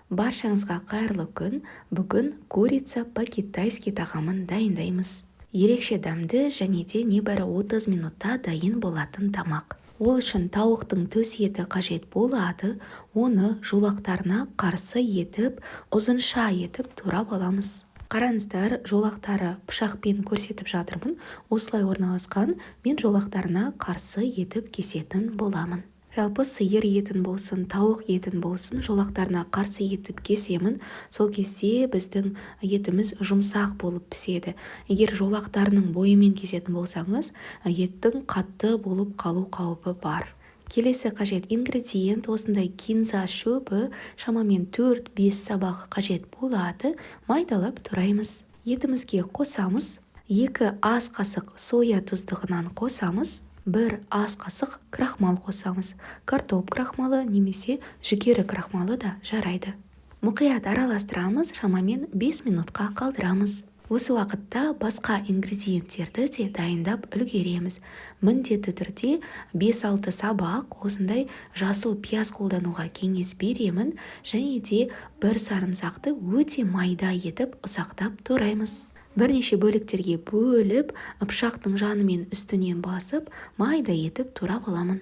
Баршаңызға қайырлы күн. Бүгін курица по-китайски тағамын дайындаймыз. Ерекше дәмді және де небәрі 30 минутта дайын болатын тамақ. Ол үшін тауықтың төс еті қажет болады. Оны жолақтарына қарсы етіп, ұзынша етіп турап аламыз. Қараңыздар, жолақтары пышақпен көрсетіп жатырмын. Осылай орналасқан, мен жолақтарына қарсы етіп кесетін боламын. Жалпы сиыр етін болсын, тауық етін болсын, жолақтарына қарсы етіп кесемін. Сол кезде біздің етіміз жұмсақ болып піседі. Егер жолақтарының бойымен кесетін болсаңыз, еттің қатты болып қалу қаупі бар. Келесі қажет ингредиент осындай кинза шөбі, шамамен 4-5 сабағы қажет болады. Майдалап тураймыз. Етімізге қосамыз. 2 ас қасық соя тұздығынан қосамыз. 1 ас қасық крахмал қосамыз. Картоп крахмалы немесе жүгері крахмалы да жарайды. Мұқият араластырамыз, шамамен 5 минутқа қалдырамыз. Осы уақытта басқа ингредиенттерді де дайындап үлгереміз. Міндетті түрде 5-6 сабақ осындай жасыл пияз қолдануға кеңес беремін, және де бір сарымсақты өте майда етіп ұсақтап тураймыз. Бірнеше бөліктерге бөліп, пышақтың жанымен үстінен басып, майда етіп турап аламын.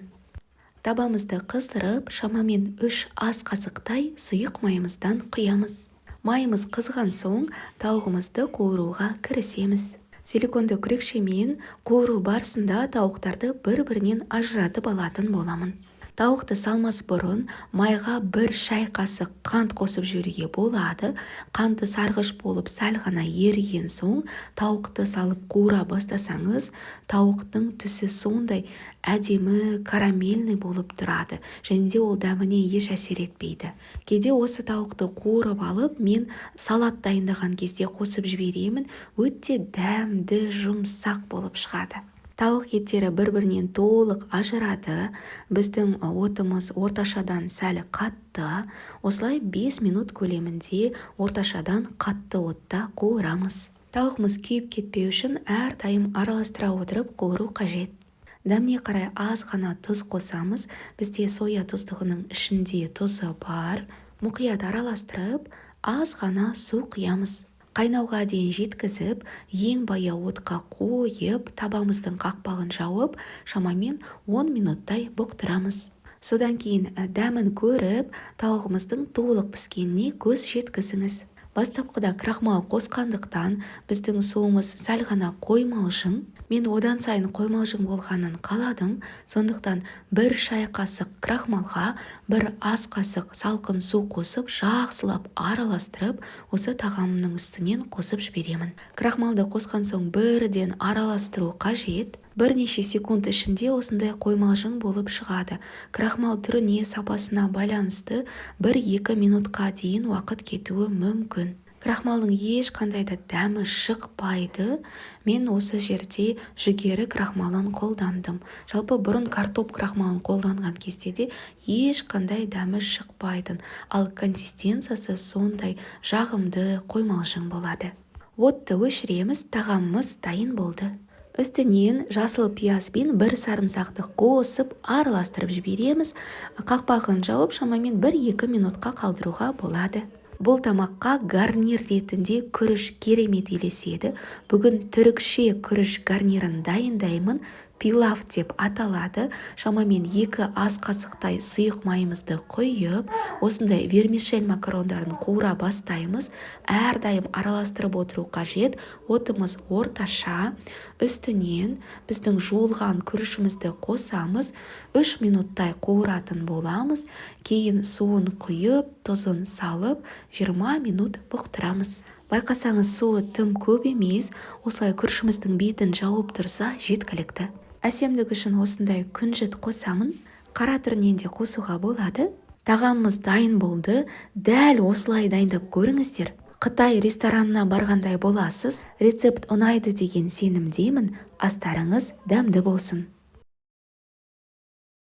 Табамызды қыздырып, шамамен 3 ас қасықтай сұйық майымыздан құямыз. Майымыз қызған соң, тауығымызды қуыруға кірісеміз. Силиконды күрекшемен қуыру барысында тауықтарды бір-бірінен ажыратып алатын боламын. Тауықты салмас бұрын майға 1 шай қасық қант қосып жіберуге болады. Қанты сарғыш болып сәл ғана еріген соң, тауықты салып қуыра бастасаңыз, тауықтың түсі сондай әдемі карамельный болып тұрады, және де ол дәміне еш әсер етпейді. Кейде осы тауықты қуырып алып, мен салат дайындаған кезде қосып жіберемін, өте дәмді, жұмсақ болып шығады. Тауық еттері бір-бірінен толық ажырады. Біздің отымыз орташадан сәл қатты. Осылай 5 минут көлемінде орташадан қатты отта қуырамыз. Тауығымыз күйіп кетпеу үшін әрдайым араластыра отырып қуыру қажет. Дәміне қарай аз ғана тұз қосамыз. Бізде соя тұздығының ішінде тұзы бар. Мұқият араластырып, аз ғана су құямыз. Қайнауға дейін жеткізіп, ең баяу отқа қойып, табамыздың қақпағын жауып, шамамен 10 минуттай бұқтырамыз. Содан кейін дәмін көріп, тауығымыздың толық піскеніне көз жеткізіңіз. Бастапқыда крахмал қосқандықтан біздің суымыз сәл ғана қоймалжың. Мен одан сайын қоймалжың болғанын қаладым. Сондықтан 1 шай қасық крахмалға 1 ас қасық салқын су қосып, жақсылап араластырып, осы тағамның үстінен қосып жіберемін. Крахмалды қосқан соң бірден араластыру қажет. Бірнеше секунд ішінде осындай қоймалжың болып шығады. Крахмал түріне, сапасына байланысты 1-2 минутқа дейін уақыт кетуі мүмкін. Крахмалдың ешқандай да дәмі шықпайды. Мен осы жерде жүгері крахмалын қолдандым. Жалпы бұрын картоп крахмалын қолданған кезде де ешқандай дәмі шықпайды. Ал консистенциясы сондай жағымды қоймалжың болады. Отты өшіреміз, тағамымыз дайын болды. Үстінен жасыл пияз бен 1 сарымсақты қосып араластырып жібереміз. Қақпағын жауып, шамамен 1-2 минутқа қалдыруға болады. Бұл тамаққа гарнир ретінде күріш керемет елеседі. Бүгін түрікше күріш гарнирін дайындаймын. Пилав деп аталады. Шамамен 2 ас қасықтай сұйық майымызды құйып, осындай вермишель макарондарын қуыра бастаймыз. Әрдайым араластырып отыру қажет. Отымыз орташа. Үстінен біздің жуылған күрішімізді қосамыз. 3 минуттай қуыратын боламыз. Кейін суын құйып, тұзын салып, 20 минут бұқтырамыз. Байқасаңыз, суы тым көп емес. Осылай күрішіміздің бетін жауып тұрса жеткілікті. Әсемдік үшін осындай күнжіт қосамын. Қара түрінен де қосуға болады. Тағамымыз дайын болды. Дәл осылай дайындап көріңіздер. Қытай ресторанына барғандай боласыз. Рецепт ұнайды деген сенімдемін. Астарыңыз дәмді болсын.